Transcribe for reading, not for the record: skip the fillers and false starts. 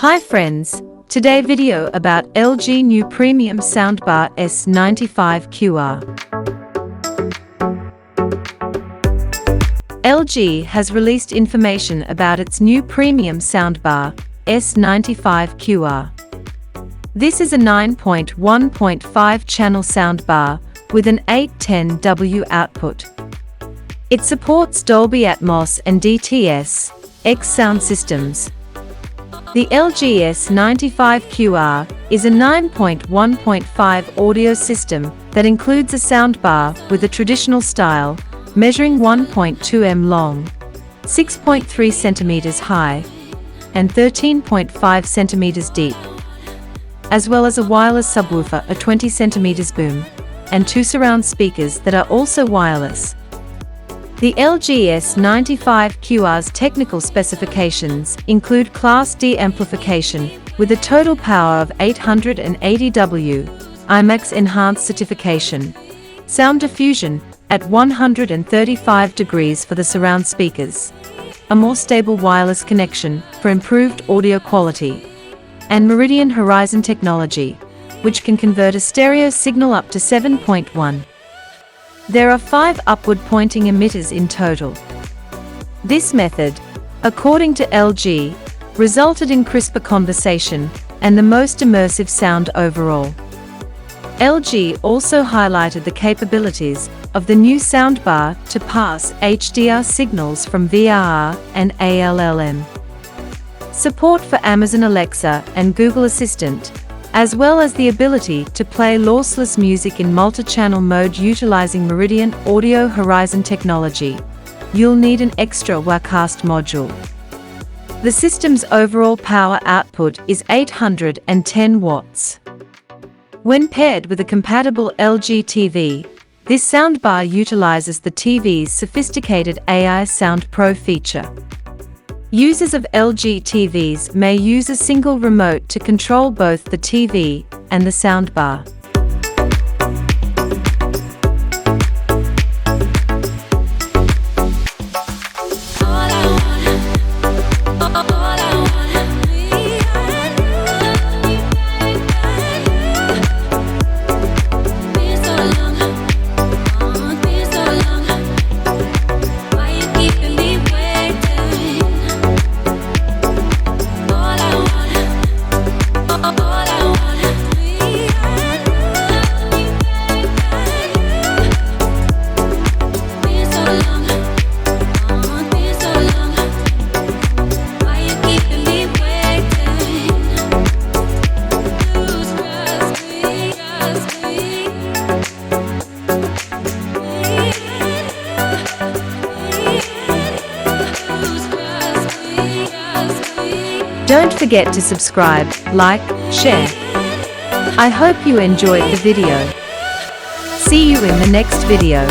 Hi friends, today video about LG new premium soundbar S95QR. LG has released information about its new premium soundbar S95QR. This is a 9.1.5 channel soundbar with an 810W output. It supports Dolby Atmos and DTS X sound systems. The LG S95QR is a 9.1.5 audio system that includes a soundbar with a traditional style, measuring 1.2 m long, 6.3 cm high, and 13.5 cm deep, as well as a wireless subwoofer, a 20 cm boom, and two surround speakers that are also wireless. The LG S95QR's technical specifications include Class D amplification with a total power of 880W, IMAX enhanced certification, sound diffusion at 135 degrees for the surround speakers, a more stable wireless connection for improved audio quality, and Meridian Horizon technology, which can convert a stereo signal up to 7.1. There are 5 upward-pointing emitters in total. This method, according to LG, resulted in crisper conversation and the most immersive sound overall. LG also highlighted the capabilities of the new soundbar to pass HDR signals from VRR and ALLM. Support for Amazon Alexa and Google Assistant, as well as the ability to play lossless music in multi-channel mode utilizing Meridian Audio Horizon technology. You'll need an extra Wacast module. The system's overall power output is 810 watts. When paired with a compatible LG TV, this soundbar utilizes the TV's sophisticated AI Sound Pro feature. Users of LG TVs may use a single remote to control both the TV and the soundbar. Don't forget to subscribe, like, share. I hope you enjoyed the video. See you in the next video.